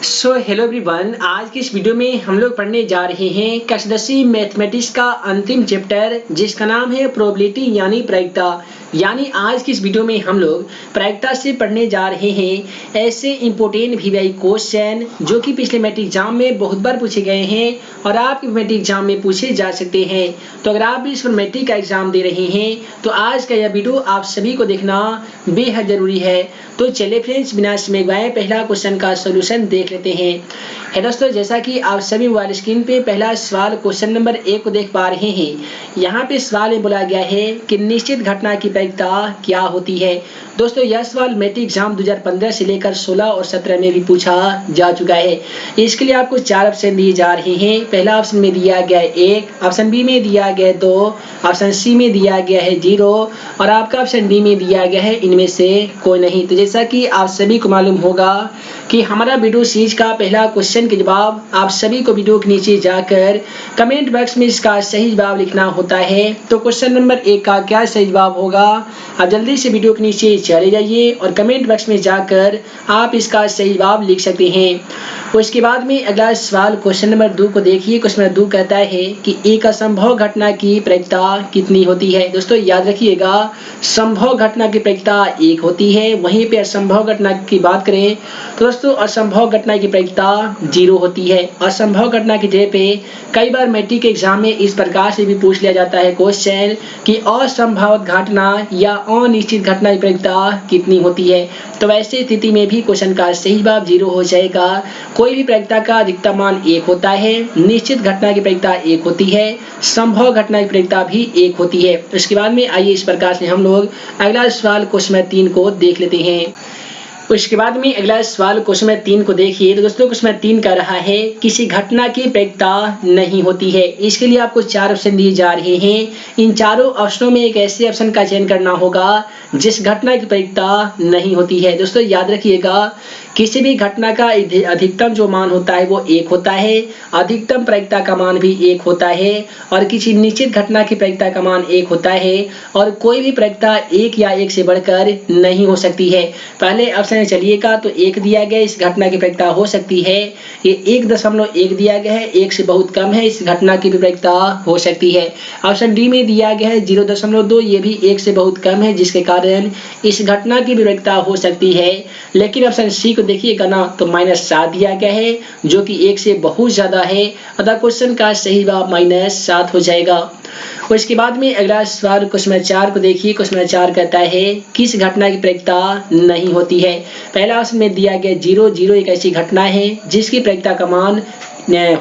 Hello everyone, आज की इस वीडियो में हम लोग पढ़ने जा रहे हैं कक्षा 10वीं मैथमेटिक्स का अंतिम चैप्टर जिसका नाम है प्रोबेबिलिटी यानी प्रायिकता। यानी आज की इस वीडियो में हम लोग प्रायिकता से पढ़ने जा रहे हैं ऐसे इंपॉर्टेंट वीवीआई क्वेश्चन जो कि पिछले मैट्रिक एग्जाम में बहुत बार पूछे गए हैं और आपके मैट्रिक एग्जाम में पूछे जा सकते हैं। तो अगर आप भी इस पर मैट्रिक का एग्जाम दे रहे हैं तो आज का यह वीडियो आप सभी को देखना बेहद जरूरी है। तो चलिए फ्रेंड्स, बिना समय गवाए पहला क्वेश्चन का सोल्यूशन देख लेते हैं। दोस्तों, जैसा कि आप सभी मोबाइल स्क्रीन पे पहला सवाल क्वेश्चन नंबर 1 को देख पा रहे हैं। यहाँ पे सवाल में बोला गया है कि निश्चित घटना की प्रायिकता क्या होती है। दोस्तों, यह सवाल मैट्रिक एग्जाम 2015 से लेकर 16 और 17 में भी पूछा जा चुका है। इसके लिए आपको 4 ऑप्शन दिए जा रहे हैं। पहला ऑप्शन में दिया गया है 1, ऑप्शन बी में दिया गया है 2, ऑप्शन सी में दिया गया है 0 और आपका ऑप्शन डी में दिया गया है इनमें से कोई नहीं। तो जैसा कि आप सभी को मालूम होगा कि हमारा वीडियो सीरीज का पहला क्वेश्चन के जवाब आप सभी को वीडियो के नीचे जाकर कमेंट बॉक्स में इसका सही जवाब लिखना होता है। तो क्वेश्चन नंबर 1 का क्या सही जवाब होगा, आप जल्दी से वीडियो के नीचे चले जाइए और कमेंट बॉक्स में जाकर आप इसका सही जवाब लिख सकते हैं। उसके बाद में अगला सवाल क्वेश्चन नंबर 2 को देखिए। क्वेश्चन नंबर 2 कहता है कि एक असंभव घटना की प्रायिकता कितनी होती है। दोस्तों याद रखिएगा, संभव घटना की प्रायिकता 1 होती है, वहीं पे असंभव घटना की बात करें तो दोस्तों असंभव घटना की प्रायिकता 0 होती है। असंभव घटना की जगह पे कई बार मैट्रिक के एग्जाम में इस प्रकार से भी पूछ लिया जाता है क्वेश्चन कि असंभावित घटना या अनिश्चित घटना की प्रायिकता कितनी होती है। तो वैसे स्थिति में भी क्वेश्चन का सही जवाब 0 हो जाएगा। कोई भी प्रायिकता का अधिकतम मान 1 होता है, निश्चित घटना की प्रायिकता 1 होती है, संभव घटना की प्रायिकता भी 1 होती है। उसके बाद में आइए इस प्रकार से हम लोग अगला सवाल क्वेश्चन नंबर 3 को देख लेते हैं। उसके बाद में अगला सवाल क्वेश्चन नंबर 3 को देखिए। तो दोस्तों क्वेश्चन नंबर 3 कह रहा है किसी घटना की प्रायिकता नहीं होती है। इसके लिए आपको 4 ऑप्शन दिए जा रहे हैं। इन चारों ऑप्शनों में एक ऐसे ऑप्शन का चयन करना होगा जिस घटना की प्रायिकता नहीं होती है। दोस्तों याद रखिएगा, किसी भी घटना का अधिकतम जो मान होता है वो 1 होता है, अधिकतम प्रायिकता का मान भी 1 होता है और किसी निश्चित घटना की प्रायिकता का मान 1 होता है और कोई भी प्रायिकता 1 या 1 से बढ़कर नहीं हो सकती है। पहले ऑप्शन में चलिएगा तो 1 दिया गया, इस घटना की प्रायिकता हो सकती है। ये 1.1 दिया गया है, 1 से बहुत कम है, इस घटना की भी प्रायिकता हो सकती है। ऑप्शन डी में दिया गया है 0.2, ये भी 1 से बहुत कम है, जिसके कारण इस घटना की भी प्रायिकता हो सकती है। लेकिन ऑप्शन सी को देखिएगा ना तो -7 दिया गया है जो कि 1 से बहुत ज्यादा है, अतः क्वेश्चन का सही जवाब -7 हो जाएगा। उसके बाद में अगला सवाल क्वेश्चन नंबर 4 को देखिए। क्वेश्चन नंबर 4 कहता है किस घटना की प्रायिकता नहीं होती है। पहला ऑप्शन में दिया गया 0 एक ऐसी घटना है जिसकी प्रायिकता का मान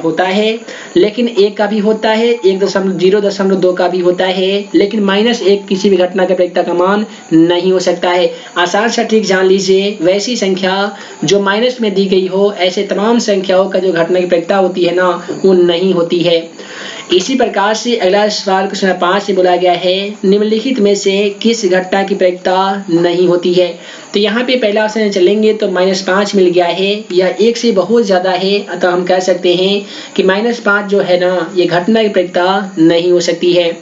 होता है लेकिन 1 का भी होता है, 0.2 का भी होता है, लेकिन -1 किसी भी घटना की प्रायिकता का मान नहीं हो सकता है। आसान सा ट्रिक जान लीजिए, वैसी संख्या जो माइनस में दी गई हो ऐसे तमाम संख्याओं का जो घटना की प्रायिकता होती है ना वो नहीं होती है। इसी प्रकार से अगला सवाल क्वेश्चन 5 से बोला गया है निम्नलिखित में से किस घटना की प्रायिकता नहीं होती है। तो यहाँ पे पहला ऑप्शन चलेंगे तो -5 मिल गया है, यह 1 से बहुत ज्यादा है, अतः हम कह सकते हैं कि -5 जो है ना ये घटना की प्रायिकता नहीं हो सकती है।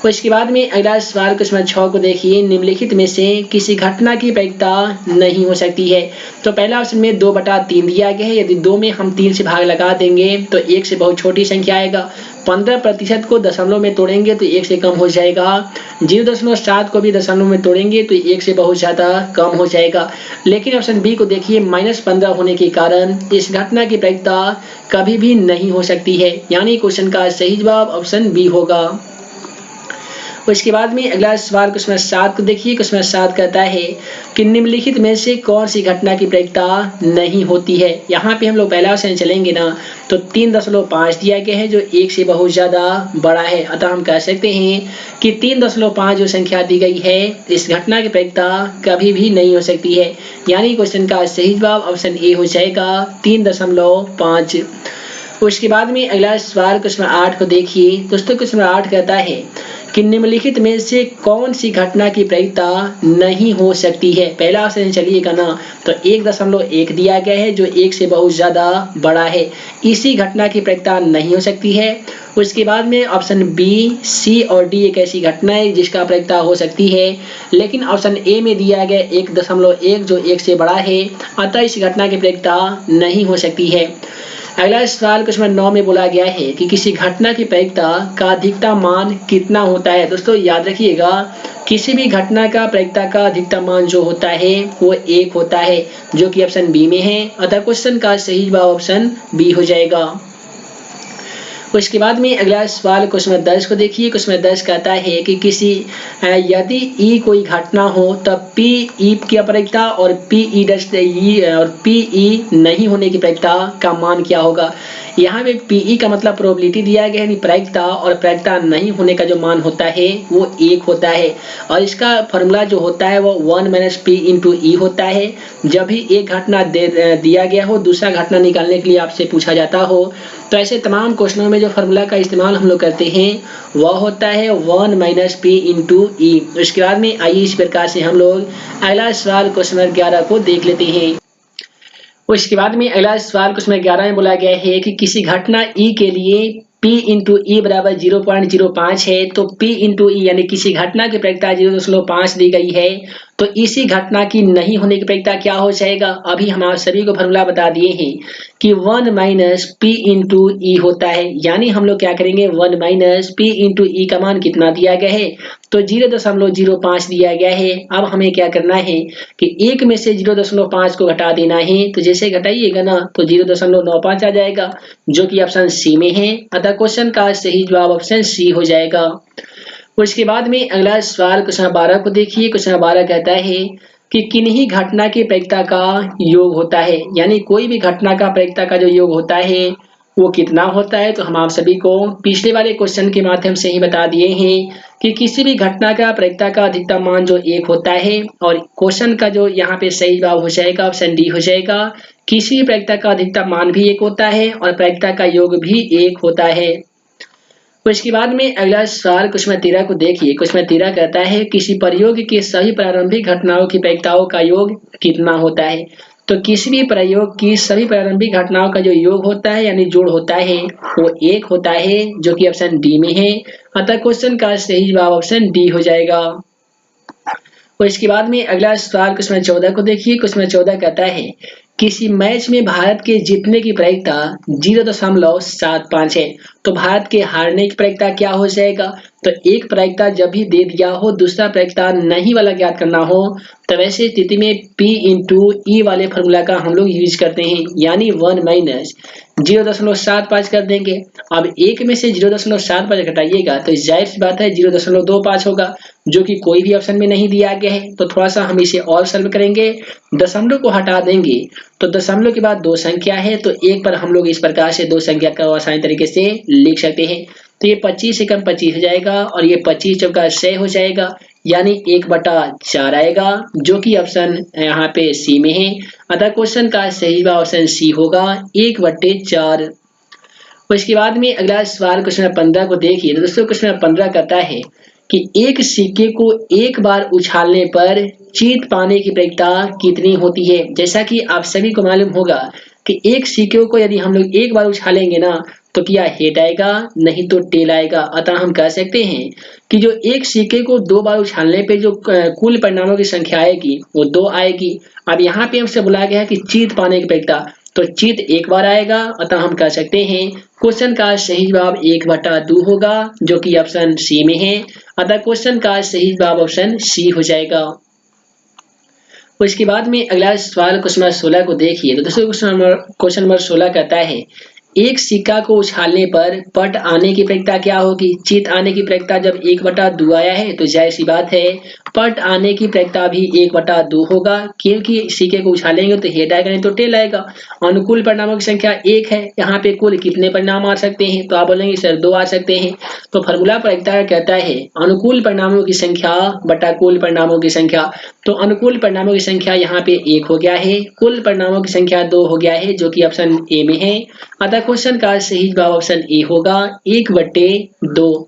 उसके बाद में अगला सवाल क्वेश्चन 6 को देखिए। निम्नलिखित में से किसी घटना की प्रायिकता नहीं हो सकती है। तो पहला ऑप्शन में 2/3 दिया गया है, यदि 2 में हम 3 से भाग लगा देंगे तो 1 से बहुत छोटी संख्या आएगा। 15% को दशमलव में तोड़ेंगे तो 1 से कम हो जाएगा। 0.7 को भी दशमलव में तोड़ेंगे तो 1 से बहुत ज्यादा कम हो जाएगा। लेकिन ऑप्शन बी को देखिए, -15 होने के कारण इस घटना की प्रायिकता कभी भी नहीं हो सकती है, यानी क्वेश्चन का सही जवाब ऑप्शन बी होगा। उसके बाद में अगला सवाल क्वेश्चन 7 को देखिए। क्वेश्चन 7 कहता है कि निम्नलिखित में से कौन सी घटना की प्रायिकता नहीं होती है। यहाँ पे हम लोग पहला ऑप्शन चलेंगे ना तो 3.5 दिया गया है जो 1 से बहुत ज्यादा बड़ा है, अतः हम कह सकते हैं कि 3.5 जो संख्या दी गई है इस घटना की प्रायिकता कभी भी नहीं हो सकती है, यानी क्वेश्चन का सही जवाब ऑप्शन ए हो जाएगा 3.5। उसके बाद में अगला सवाल क्वेश्चन 8 को देखिए। दोस्तों क्वेश्चन 8 कहता है कि निम्नलिखित में से कौन सी घटना की प्रायिकता नहीं हो सकती है। पहला ऑप्शन चलिएगा ना, तो 1.1 दिया गया है जो 1 से बहुत ज़्यादा बड़ा है, इसी घटना की प्रायिकता नहीं हो सकती है। उसके बाद में ऑप्शन बी, सी और डी एक ऐसी घटना है जिसका प्रायिकता हो सकती है, लेकिन ऑप्शन ए में दिया गया 1.1 जो 1 से बड़ा है, अतः इस घटना की प्रायिकता नहीं हो सकती है। अगला सवाल क्वेश्चन 9 में बोला गया है कि किसी घटना की प्रायिकता का अधिकतम मान कितना होता है। दोस्तों याद रखिएगा, किसी भी घटना का प्रायिकता का अधिकतम मान जो होता है वो 1 होता है, जो कि ऑप्शन बी में है, अतः क्वेश्चन का सही जवाब ऑप्शन बी हो जाएगा। उसके बाद में अगला सवाल क्वेश्चन 10 को देखिए। क्वेश्चन 10 कहता है कि किसी यदि ई कोई घटना हो तब पी ई की प्रायिकता और पी ई नहीं होने की प्रायिकता का मान क्या होगा। यहाँ पे पी का मतलब प्रोबेबिलिटी दिया गया है, यानी प्रायिकता, और प्रायिकता नहीं होने का जो मान होता है वो 1 होता है, और इसका फॉर्मूला जो होता है वो 1 - p × e होता है। जब भी एक घटना दिया गया हो, दूसरा घटना निकालने के लिए आपसे पूछा जाता हो, तो ऐसे तमाम क्वेश्चनों में जो फॉर्मूला का इस्तेमाल हम लोग करते हैं वह होता है 1 - p × e। उसके बाद में आइए इस प्रकार से हम लोग अगला सवाल क्वेश्चन 11 को देख लेते हैं। उसके बाद में अगला सवाल क्वेश्चन 11 में बोला गया है कि किसी घटना ई के लिए P × e बराबर 0.05 है, तो P × e यानी किसी घटना की प्रायिकता 0.5 दी गई है, तो इसी घटना की नहीं होने की प्रायिकता क्या हो जाएगा। अभी हम आप सभी को फॉर्मूला बता दिए हैं कि 1 - p × e होता है, यानी हम लोग क्या करेंगे, 1 - p × e का मान कितना दिया गया है, तो 0.05 दिया गया है। अब हमें क्या करना है कि 1 में से 0.5 को घटा देना है, तो जैसे घटाइएगा ना तो 0.95 आ जाएगा, जो कि ऑप्शन सी में है, अतः क्वेश्चन का सही जवाब ऑप्शन सी हो जाएगा। उसके बाद में अगला सवाल क्वेश्चन 12 को देखिए। क्वेश्चन 12 कहता है कि किन्हीं घटना की प्रायिकता का योग होता है, यानी कोई भी घटना का प्रायिकता का जो योग होता है वो कितना होता है। तो हम आप सभी को पिछले वाले क्वेश्चन के माध्यम से ही बता दिए हैं कि किसी भी घटना का प्रायिकता का अधिकतम मान जो 1 होता है, और क्वेश्चन का जो यहाँ पे सही जवाब हो जाएगा ऑप्शन डी हो जाएगा। किसी भी प्रायिकता का अधिकतम मान भी 1 होता है और प्रायिकता का योग भी 1 होता है। उसके बाद में अगला सवाल क्वेश्चन 13 को देखिए। क्वेश्चन 13 कहता है किसी प्रयोग के सभी प्रारंभिक घटनाओं की प्रायिकताओं का योग कितना होता है। तो किसी भी प्रयोग की सभी प्रारंभिक घटनाओं का जो योग होता है यानी जोड़ होता है वो 1 होता है, जो कि ऑप्शन डी में है, अतः क्वेश्चन का सही जवाब ऑप्शन डी हो जाएगा। और इसके बाद में अगला सवाल क्वेश्चन 14 को देखिए। क्वेश्चन 14 कहता है किसी मैच में भारत के जीतने की प्रायिकता 0.75 है, तो भारत के हारने की प्रायिकता क्या हो जाएगा। तो एक प्रायिकता जब भी दे दिया हो, दूसरा प्रायिकता नहीं वाला ज्ञात करना हो, तो वैसे स्थिति में P × E वाले फॉर्मूला का हम लोग यूज करते हैं, यानी 1 - 0.75 कर देंगे। अब 1 में से 0.75 घटाइएगा तो जाहिर सी बात है 0.25 होगा, जो कि कोई भी ऑप्शन में नहीं दिया गया है। तो थोड़ा सा हम इसे और सॉल्व करेंगे, दशमलव को हटा देंगे तो दशमलव के बाद 2 संख्या है, तो 1 पर हम लोग इस प्रकार से 2 संख्या का आसानी तरीके से लिख सकते हैं। तो ये 25 से कम 25 हो जाएगा और ये 25 चौका 6 हो जाएगा, यानी 1/4 आएगा, जो कि ऑप्शन यहाँ पे सी में है, अतः क्वेश्चन का सही जवाब ऑप्शन सी होगा 1/4। उसके बाद में अगला सवाल क्वेश्चन 15 को देखिए। तो दोस्तों क्वेश्चन 15 कहता है कि एक सिक्के को एक बार उछालने पर जीत पाने की प्रायिकता कितनी होती है। जैसा कि आप सभी को मालूम होगा कि एक सिक्के को यदि हम लोग एक बार उछालेंगे ना तो क्या हेड आएगा, नहीं तो टेल आएगा। अतः हम कह सकते हैं कि जो एक सिक्के को 2 बार उछालने पे जो कुल परिणामों की संख्या आएगी वो 2 आएगी। अब यहाँ पे हमसे बोला गया है कि जीत पाने की प्रायिकता, तो जीत 1 बार आएगा, अतः हम कह सकते हैं क्वेश्चन का सही जवाब 1/2 होगा, जो कि ऑप्शन सी में है, अतः क्वेश्चन का सही जवाब ऑप्शन सी हो जाएगा। उसके बाद में अगला सवाल क्वेश्चन नंबर 16 को देखिए। तो दोस्तों क्वेश्चन नंबर 16 कहता है एक सिक्का को उछालने पर पट आने की प्रायिकता क्या होगी। चित आने की प्रायिकता जब 1/2 आया है तो जाहिर सी बात है पट आने की प्रायिकता भी 1/2 होगा, क्योंकि सिक्के को उछालेंगे तो हेड आएगा नहीं तो टेल आएगा। अनुकूल परिणामों की संख्या 1 है, यहाँ पे कुल कितने परिणाम आ सकते हैं, तो आप बोलेंगे सर 2 आ सकते हैं। तो फॉर्मूला प्रायिकता कहता है अनुकूल परिणामों की संख्या बटा कुल परिणामों की संख्या। तो अनुकूल परिणामों की संख्या यहाँ पे 1 हो गया है, कुल परिणामों की संख्या 2 हो गया है, जो कि ऑप्शन ए में है, अतः क्वेश्चन का सही जवाब ऑप्शन ए होगा 1/2।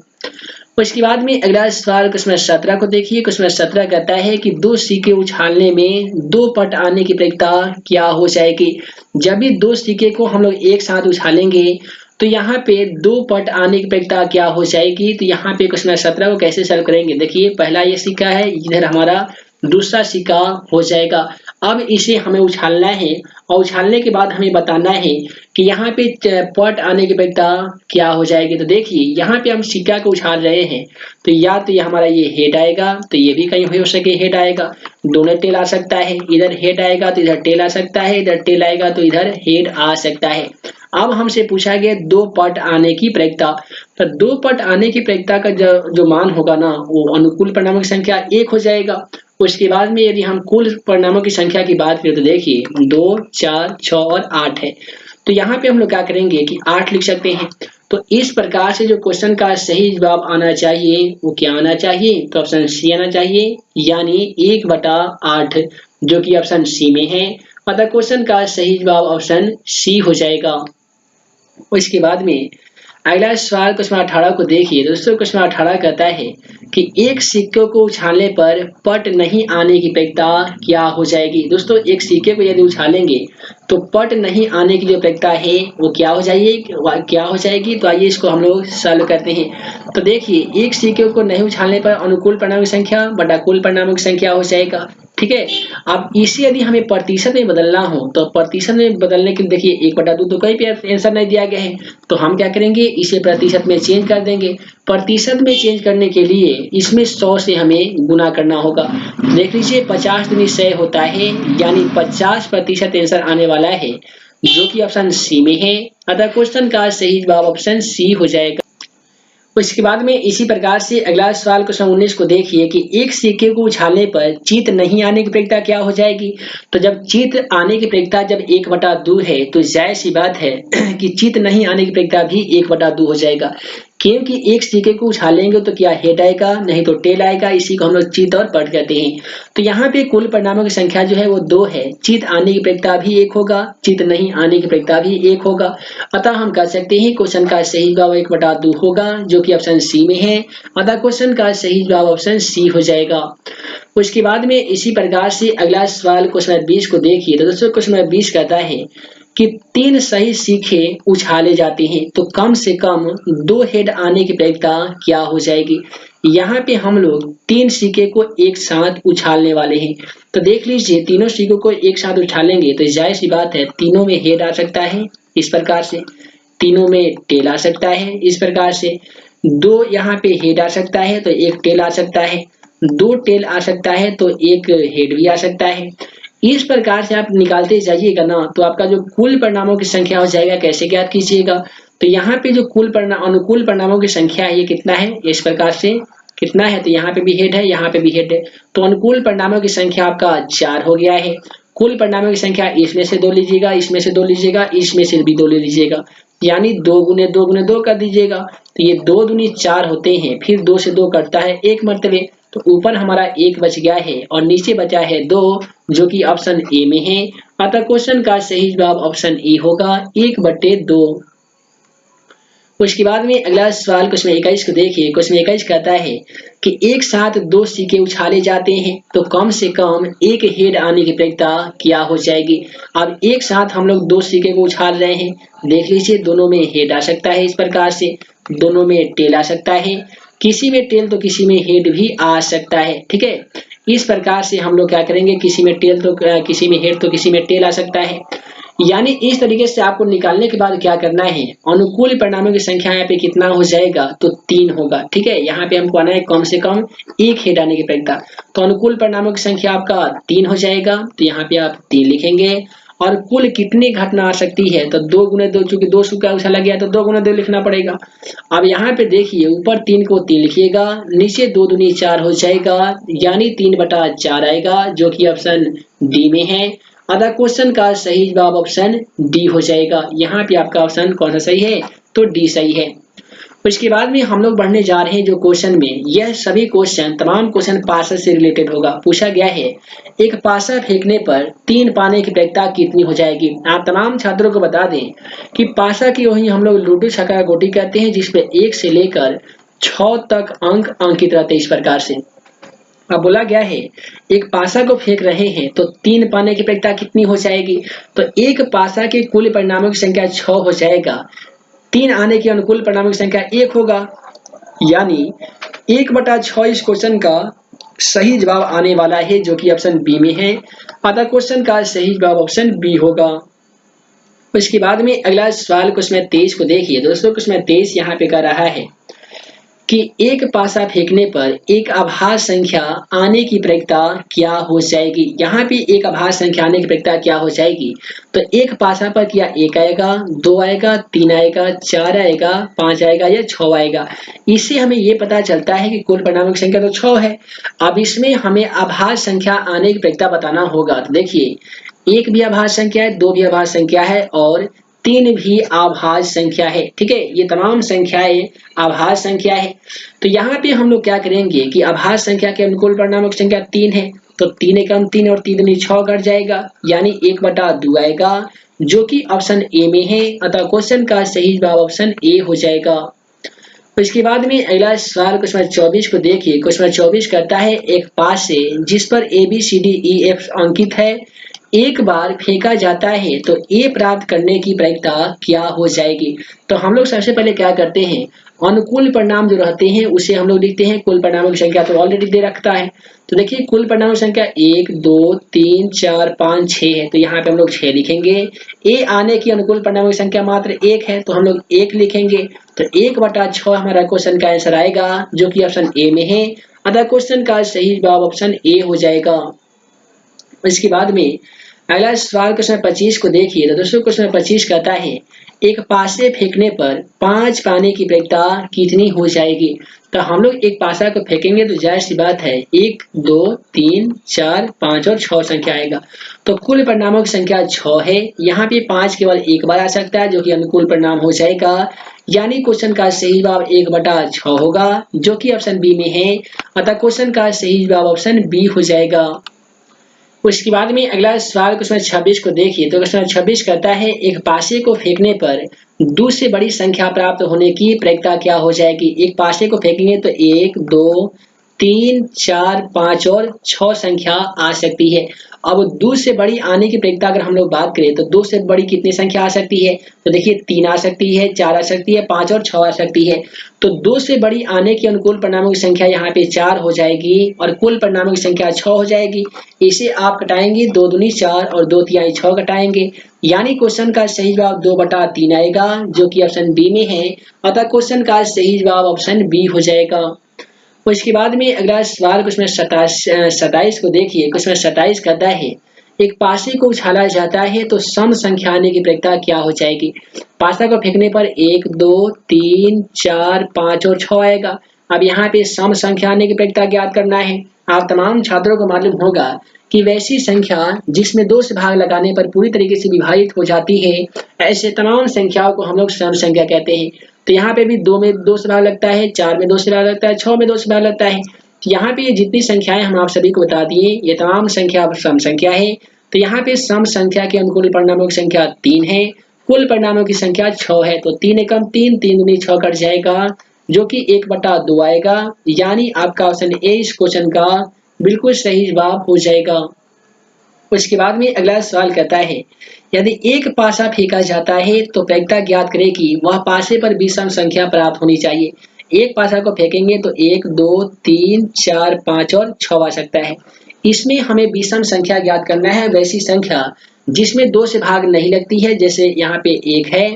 उसके बाद में अगला सवाल क्वेश्चन 17 को देखिए। क्वेश्चन 17 कहता है कि दो सिक्के उछालने में दो पट आने की प्रक्रिया क्या हो जाएगी। जब भी दो सिक्के को हम लोग एक साथ उछालेंगे तो यहाँ पे दो पट आने की प्रक्रिया क्या हो जाएगी। तो यहाँ पे क्वेश्चन 17 को कैसे सॉल्व करेंगे, देखिए पहला ये सिक्का है, इधर हमारा दूसरा सिक्का हो जाएगा। अब इसे हमें उछालना है और उछालने के बाद हमें बताना है कि यहाँ पे पट आने की प्रक्रिया क्या हो जाएगी। तो देखिए यहाँ पे हम सिक्का को उछाल रहे हैं तो या तो ये हमारा ये हेड आएगा, तो ये भी कहीं हो सके हेड आएगा, दोनों टेल आ सकता है। इधर हेड आएगा तो इधर टेल आ सकता है, इधर टेल आएगा तो इधर हेड आ सकता है। अब हमसे पूछा गया दो पट आने की प्रक्रिया, तो दो पट आने की प्रक्रिया का जो मान होगा ना वो अनुकूल परिणामों की संख्या 1 हो जाएगा। उसके बाद में यदि हम कुल परिणामों की संख्या की बात करें तो देखिए 2, 4, 6 और 8 है। तो यहाँ पे हम लोग क्या करेंगे कि 8 लिख सकते हैं। तो इस प्रकार से जो क्वेश्चन का सही जवाब आना चाहिए वो क्या आना चाहिए, तो ऑप्शन सी आना चाहिए, यानी 1/8 जो कि ऑप्शन सी में है। अतः क्वेश्चन का सही जवाब ऑप्शन सी हो जाएगा। उसके बाद में अगला सवाल क्वेश्चन 18 को देखिए। दोस्तों क्वेश्चन 18 कहता है कि एक सिक्के को उछालने पर पट नहीं आने की प्रक्रिया क्या हो जाएगी। दोस्तों एक सिक्के को यदि उछालेंगे तो पट नहीं आने की जो प्रक्रिया है वो क्या हो जाएगी। तो आइए इसको हम लोग सॉल्व करते हैं। तो देखिए एक सिक्के को नहीं उछालने पर अनुकूल परिणामों की संख्या बटा कुल परिणामों की संख्या हो जाएगा, ठीक है। अब इसे यदि हमें प्रतिशत में बदलना हो तो प्रतिशत में बदलने के लिए देखिए 1/2 तो कहीं पे आंसर नहीं दिया गया है, तो हम क्या करेंगे इसे प्रतिशत में चेंज कर देंगे। प्रतिशत में चेंज करने के लिए इसमें 100 से हमें गुना करना होगा। देख लीजिए 50 दूनी 100 होता है, यानी 50% आंसर आने वाला है जो कि ऑप्शन सी में है। अतः क्वेश्चन का सही जवाब ऑप्शन सी हो जाएगा। उसके बाद में इसी प्रकार से अगला सवाल क्वेश्चन 19 को देखिए कि एक सिक्के को उछालने पर चित नहीं आने की प्रक्रिया क्या हो जाएगी। तो जब चित आने की प्रक्रिया जब 1/2 है तो जाहिर सी बात है कि चित नहीं आने की प्रक्रिया भी 1/2 हो जाएगा, क्योंकि एक सिक्के को उछालेंगे तो क्या हेड आएगा नहीं तो टेल आएगा, इसी को हम लोग चित और पट कहते हैं। तो यहाँ पे कुल परिणामों की संख्या जो है वो 2 है, चित आने की प्रक्रिया भी 1 होगा, चित नहीं आने की प्रक्रिया भी 1 होगा। अतः हम कह सकते हैं क्वेश्चन का सही जवाब 1/2 होगा जो कि ऑप्शन सी में है। अतः क्वेश्चन का सही जवाब ऑप्शन सी हो जाएगा। उसके बाद में इसी प्रकार से अगला सवाल क्वेश्चन 20 को देखिए। तो दोस्तों क्वेश्चन 20 कहता है कि 3 सही सिक्के उछाले जाते हैं तो कम से कम 2 हेड आने की प्रक्रिया क्या हो जाएगी। यहाँ पे हम लोग 3 सिक्के को एक साथ उछालने वाले हैं। तो देख लीजिए तीनों सिक्कों को एक साथ उछालेंगे तो जाहिर सी बात है तीनों में हेड आ सकता है इस प्रकार से, तीनों में टेल आ सकता है इस प्रकार से, 2 यहाँ पे हेड आ सकता है तो एक टेल आ सकता है, 2 टेल आ सकता है तो एक हेड भी आ सकता है। इस प्रकार से आप निकालते जाइएगा ना तो आपका जो कुल परिणामों की संख्या हो जाएगा कैसे ज्ञात कीजिएगा। तो यहाँ पे जो कुल परिणाम अनुकूल परिणामों की संख्या है ये कितना है, इस प्रकार से कितना है, तो यहाँ पे भी हेड है यहाँ पे भी हेड है, तो अनुकूल परिणामों की संख्या आपका 4 हो गया है। कुल परिणामों की संख्या इसमें से 2 लीजिएगा, इसमें से 2 लीजिएगा, इसमें से भी 2 ले लीजिएगा, यानी 2 गुने 2 गुने 2 कर दीजिएगा। तो ये 2 दूनी 4 होते हैं, फिर 2 से 2 कटता है एक मरतबे, तो ऊपर हमारा 1 बच गया है और नीचे बचा है 2 जो कि ऑप्शन ए में है। अतः क्वेश्चन का सही जवाब ऑप्शन ए होगा 1/2। उसके बाद में अगला सवाल क्वेश्चन 21 को देखिए। क्वेश्चन 21 कहता है कि एक साथ 2 सिक्के उछाले जाते हैं तो कम से कम एक हेड आने की प्रक्रिया क्या हो जाएगी। अब एक साथ हम लोग 2 सिक्के को उछाल रहे हैं, देख लीजिए दोनों में हेड आ सकता है इस प्रकार से, दोनों में टेल आ सकता है, किसी में टेल तो किसी में हेड भी आ सकता है, ठीक है। इस प्रकार से हम लोग क्या करेंगे, किसी में टेल तो किसी में हेड तो किसी में टेल आ सकता है, यानी इस तरीके से आपको निकालने के बाद क्या करना है, अनुकूल परिणामों की संख्या यहाँ पे कितना हो जाएगा, तो 3 होगा, ठीक है। यहाँ पे हमको आना है कम से कम एक हेड आने की प्रक्रिया, तो अनुकूल परिणामों की संख्या आपका 3 हो जाएगा, तो यहाँ पे आप 3 लिखेंगे। और कुल कितनी घटना आ सकती है, तो 2 गुने 2, चूंकि 2 सिक्का उछाला गया तो 2 गुने 2 लिखना पड़ेगा। अब यहाँ पे देखिए ऊपर 3 को 3 लिखिएगा, नीचे 2 दूनी 4 हो जाएगा, यानी 3/4 आएगा जो कि ऑप्शन डी में है। अतः क्वेश्चन का सही जवाब ऑप्शन डी हो जाएगा। यहाँ पे आपका ऑप्शन कौन सा सही है, तो डी सही है। उसके बाद में हम लोग बढ़ने जा रहे हैं जो क्वेश्चन में, यह सभी क्वेश्चन तमाम क्वेश्चन पासा से रिलेटेड होगा। पूछा गया है एक पासा फेंकने पर 3 पाने की प्रक्रिया कितनी हो जाएगी। आप तमाम छात्रों को बता दें कि पासा की वही हम लोग लूडो छक्का गोटी कहते हैं, जिसपे 1 से लेकर 6 तक अंक अंकित रहते इस प्रकार से। अब बोला गया है एक पासा को फेंक रहे हैं तो 3 पाने की प्रायिकता कितनी हो जाएगी? तो एक पासा के कुल परिणामों की संख्या 6 हो जाएगा, 3 आने के अनुकूल परिणामों की संख्या 1 होगा, यानी 1/6 इस क्वेश्चन का सही जवाब आने वाला है, जो कि ऑप्शन बी में है। अतः क्वेश्चन का सही जवाब ऑप्शन बी होगा। उसके बाद में अगला सवाल क्वेश्चन 23 को देखिए दोस्तों। क्वेश्चन 23 यहाँ पे कर रहा है कि एक पासा फेंकने पर एक आभास संख्या आने की प्रायिकता क्या हो जाएगी? यहाँ पे एक आभास संख्या आने की प्रायिकता क्या हो जाएगी? तो एक पासा पर क्या 1 आएगा, 2 आएगा, 3 आएगा, 4 आएगा, 5 आएगा या 6 आएगा? इससे हमें ये पता चलता है कि कुल परिणामों की संख्या तो 6 है। अब इसमें हमें आभास संख्या आने की प्रायिकता बताना होगा। तो देखिए, एक भी आभास संख्या है, 2 भी आभास संख्या है और 3 भी आभास संख्या है। ठीक है, ये तमाम संख्याएं आभास संख्या है। तो यहाँ पे हम लोग क्या करेंगे कि आभास संख्या के अनुकूल परिणामों की संख्या 3 है, तो 3 एकम 3 और 3 दूनी 6 कट जाएगा, यानी 1/2 आएगा, जो कि ऑप्शन ए में है। अतः क्वेश्चन का सही जवाब ऑप्शन ए हो जाएगा। तो इसके बाद में अगला सवाल क्वेश्चन 24 को देखिए। क्वेश्चन 24 करता है एक पास से जिस पर ABCDEF अंकित है एक बार फेंका जाता है तो ए प्राप्त करने की प्रायिकता क्या हो जाएगी? तो हम लोग सबसे पहले क्या करते हैं, अनुकूल परिणाम जो रहते हैं उसे हम लोग लिखते हैं। कुल परिणामों की संख्या तो ऑलरेडी दे रखता है, तो देखिए कुल परिणामों की संख्या 1 2 3 4 5 6 है, तो यहाँ पे हम लोग 6 लिखेंगे। ए आने की अनुकूल परिणामों की संख्या मात्र 1 है, तो हम लोग 1 लिखेंगे। तो 1/6 हमारा क्वेश्चन का आंसर आएगा, जो कि ऑप्शन ए में है। अतः क्वेश्चन का सही जवाब ऑप्शन ए हो जाएगा। इसके बाद में अगला सवाल क्वेश्चन 25 को देखिए। तो दोस्तों क्वेश्चन 25 कहता है एक पासे फेंकने पर 5 पाने की प्रायिकता कितनी हो जाएगी? तो हम लोग एक पासा को फेंकेंगे तो जाहिर सी बात है 1 2 3 4 5 और 6 संख्या आएगा, तो कुल परिणामों की संख्या 6 है। यहाँ पे 5 केवल एक बार आ सकता है, जो कि अनुकूल परिणाम हो जाएगा, यानी क्वेश्चन का सही जवाब 1/6 होगा, जो कि ऑप्शन बी में है। अतः क्वेश्चन का सही जवाब ऑप्शन बी हो जाएगा। उसके बाद में अगला सवाल क्वेश्चन 26 को देखिए। तो क्वेश्चन 26 कहता है एक पासे को फेंकने पर 2 से बड़ी संख्या प्राप्त होने की प्रायिकता क्या हो जाएगी? एक पासे को फेंकेंगे तो 1 2 3 4 5 और 6 संख्या आ सकती है। अब 2 से बड़ी आने की प्रायिकता अगर हम लोग बात करें तो 2 से बड़ी कितनी संख्या आ सकती है? तो देखिए 3 आ सकती है, 4 आ सकती है, 5 और 6 आ सकती है। तो 2 से बड़ी आने की अनुकूल परिणामों की संख्या यहाँ पे 4 हो जाएगी और कुल परिणामों की संख्या 6 हो जाएगी। इसे आप घटाएंगे, 2 दूनी 4 और 2 तिहाई 6 घटाएंगे, यानी क्वेश्चन का सही जवाब 2/3 आएगा, जो कि ऑप्शन बी में है। अतः क्वेश्चन का सही जवाब ऑप्शन बी हो जाएगा। उसके बाद में अगला सवाल क्वेश्चन 27 को देखिए। क्वेश्चन 27 कहता है एक पासे को उछाला जाता है तो सम संख्या आने की प्रायिकता क्या हो जाएगी? पासा को फेंकने पर 1 2 3 4 5 और 6 आएगा। अब यहाँ पे सम संख्या आने की प्रायिकता ज्ञात करना है। आप तमाम छात्रों को मालूम होगा कि वैसी संख्या जिसमें 2 से भाग लगाने पर पूरी तरीके से विभाजित हो जाती है, ऐसे तमाम संख्याओं को हम लोग सम संख्या कहते हैं। तो यहाँ पे भी 2 में 2 से भाग लगता है, 4 में 2 से भाग लगता है, 6 में 2 से भाग लगता है। तो यहाँ पे जितनी संख्याएं हम आप सभी को बता दिए, ये तमाम संख्या सम संख्या है। तो यहाँ पे सम संख्या के अनुकूल परिणामों की संख्या 3 है, कुल परिणामों की संख्या 6 है। तो 3 एकम 3 3 दूनी 6 कट जाएगा, जो कि 1/2 आएगा, यानी आपका ऑप्शन ए इस क्वेश्चन का बिल्कुल सही जवाब हो जाएगा। उसके बाद में अगला सवाल कहता है यदि एक पासा फेंका जाता है तो प्रायिकता ज्ञात करें कि वह पासे पर विषम संख्या प्राप्त होनी चाहिए। एक पासा को फेंकेंगे तो 1 2 3 4 5 और 6 आ सकता है। इसमें हमें विषम संख्या ज्ञात करना है, वैसी संख्या जिसमें 2 से भाग नहीं लगती है, जैसे यहाँ पे 1 है,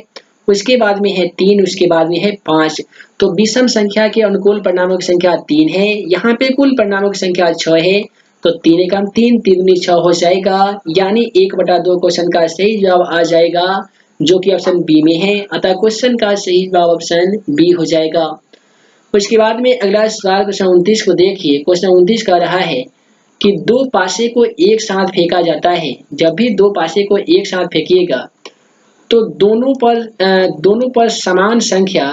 उसके बाद में है 3, उसके बाद में है 5। तो विषम संख्या के अनुकूल परिणामों की संख्या 3 है, यहाँ पे कुल परिणामों की संख्या 6 है। तो 3 एकम 3 3 दूनी 6 हो जाएगा, यानी 1/2 क्वेश्चन का सही जवाब आ जाएगा, जो कि ऑप्शन बी में है। अतः क्वेश्चन का सही जवाब ऑप्शन बी हो जाएगा। उसके बाद में अगला सवाल क्वेश्चन 29 को देखिए। क्वेश्चन 29 कह रहा है कि 2 पासे को एक साथ फेंका जाता है। जब भी 2 पासे को एक साथ फेंकिएगा तो दोनों पर समान संख्या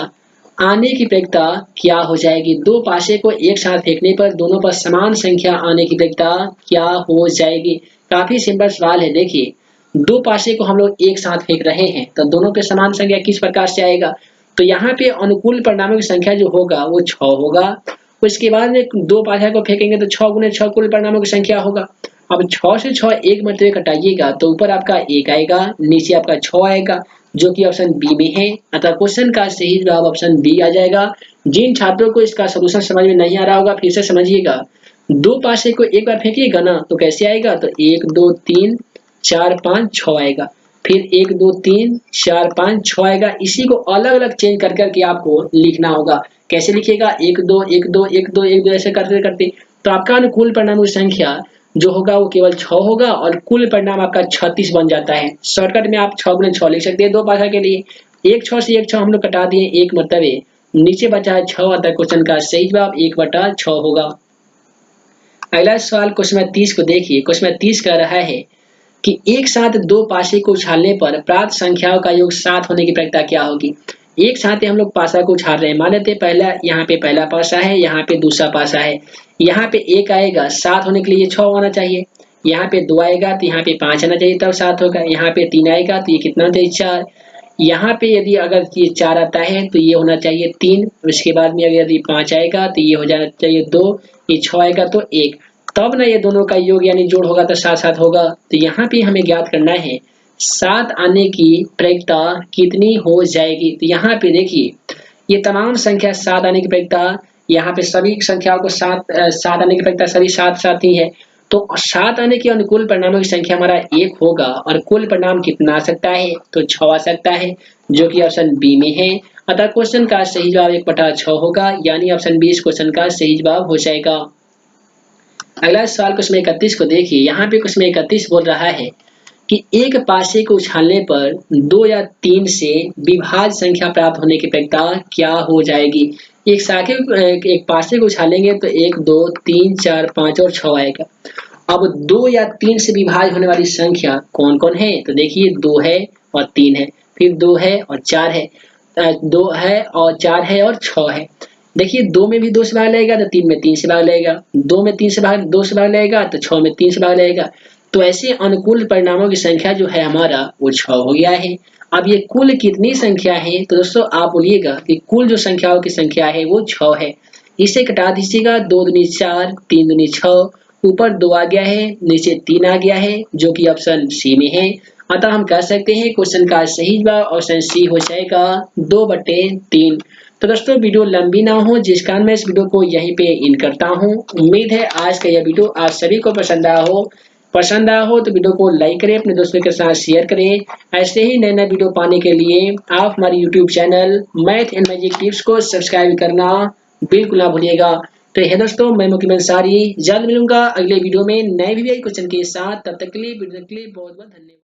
आने की प्रायिकता क्या हो जाएगी? 2 पासे को एक साथ फेंकने पर दोनों पर समान संख्या आने की प्रायिकता क्या हो जाएगी? काफी सिंपल सवाल है। देखिए 2 पासे को हम लोग एक साथ फेंक रहे हैं तो दोनों पे समान संख्या किस प्रकार से आएगा? तो यहाँ पे अनुकूल परिणामों की संख्या जो होगा वो 6 होगा। उसके बाद में 2 पासा को फेंकेंगे तो 6 गुने 6 कुल परिणामों की संख्या होगा। अब 6 से 6 एक मरतबे घटाइएगा तो ऊपर आपका 1 आएगा, नीचे आपका 6 आएगा, जो कि ऑप्शन बी में है। अतः क्वेश्चन का सही जवाब ऑप्शन बी आ जाएगा। जिन छात्रों को इसका सलूशन समझ में नहीं आ रहा होगा फिर से समझिएगा। 2 पासे को एक बार फेंकिएगा ना तो कैसे आएगा, तो 1 2 3 4 5 6 आएगा, फिर 1 2 3 4 5 6 आएगा। इसी को अलग अलग चेंज कर करके आपको लिखना होगा। कैसे लिखिएगा, 1 2 1 2 1 2 1 2 ऐसे करते करते तो आपका अनुकूल परिणाम की संख्या जो होगा वो केवल 6 होगा और कुल परिणाम आपका 36 बन जाता है। शॉर्टकट में आप 6 गुने 6 लिख सकते हैं 2 पासा के लिए। एक 6 से एक 6 हम लोग कटा दिए एक मरतबे, नीचे बचा है 6 अतः क्वेश्चन का सही जवाब 1/6 होगा। अगला सवाल क्वेश्चन नंबर 30 को देखिए। क्वेश्चन नंबर 30 कह रहा है कि एक साथ 2 पासे को उछालने पर प्राप्त संख्याओं का योग 7 होने की प्रक्रिया क्या होगी। एक साथ हम लोग पासा को उछाल रहे हैं, मान लेते हैं पहला यहाँ पे पहला पासा है, यहाँ पे दूसरा पासा है, यहाँ पे 1 आएगा, 7 होने के लिए 6 आना चाहिए। यहाँ पे 2 आएगा तो यहाँ पे 5 आना चाहिए तब 7 होगा। यहाँ पे 3 आएगा तो ये कितना होना चाहिए 4। यहाँ पे यदि अगर ये 4 आता है तो ये होना चाहिए 3। उसके बाद में अगर यदि 5 आएगा तो ये हो जाना चाहिए 2, ये 6 आएगा तो 1, तब ना ये दोनों का योग यानी जोड़ होगा तो 7 होगा। तो यहाँ पे हमें ज्ञात करना है 7 आने की प्रक्रिया कितनी हो जाएगी। तो यहाँ पे देखिए ये तमाम संख्या 7 आने की प्रक्रिया, यहाँ पे सभी संख्याओं को 7 आने की प्रक्रिया सभी 7 ही है। तो 7 आने के अनुकूल परिणामों की संख्या हमारा 1 होगा और कुल परिणाम कितना आ सकता है, तो 6 आ सकता है, जो कि ऑप्शन बी में है। अतः क्वेश्चन का सही जवाब 1/6 होगा, यानी ऑप्शन बी इस क्वेश्चन का सही जवाब हो जाएगा। अगला सवाल क्वेश्चन 31 को देखिए। यहाँ पे क्वेश्चन 31 बोल रहा है कि एक पासे को उछालने पर 2 या 3 से विभाज्य संख्या प्राप्त होने की प्रक्रिया क्या हो जाएगी। एक पासे को उछालेंगे तो 1 2 3 4 5 और 6 आएगा। अब 2 या 3 से विभाज्य होने वाली संख्या कौन कौन है, तो देखिए 2 है और 3 है, फिर 2 है और 4 है, 2 है और 4 है और 6 है। देखिए 2 में भी 2 से भाग लगेगा तो 3 में 3 से भाग लगेगा, 2 में 2 से भाग लगेगा तो 6 में 3 से भाग लगेगा। तो ऐसे अनुकूल परिणामों की संख्या जो है हमारा वो 6 हो गया है। अब ये कुल कितनी संख्या है, तो दोस्तों आप बोलिएगा कि कुल जो संख्याओं की संख्या है वो 6 है। इसे कटा दीजिएगा, 2 दूनी 4 3 दूनी 6, ऊपर 2 आ गया है, नीचे 3 आ गया है, जो कि ऑप्शन सी में है। अतः हम कह सकते हैं क्वेश्चन का सही जवाब ऑप्शन सी हो जाएगा 2/3। तो दोस्तों वीडियो लंबी ना हो जिस कारण मैं इस वीडियो को यहीं पे इन करता हूँ। उम्मीद है आज का यह वीडियो आप सभी को पसंद आया हो तो वीडियो को लाइक करें, अपने दोस्तों के साथ शेयर करें। ऐसे ही नए नए वीडियो पाने के लिए आप हमारे YouTube channel math and magic tips को सब्सक्राइब करना बिल्कुल ना भूलिएगा। तो है दोस्तों, मैं मुकीम अंसारी जल्द मिलूंगा अगले वीडियो में नए वीडियो क्वेश्चन के साथ। तब तक के लिए वीडियो के लिए बहुत बहुत धन्यवाद।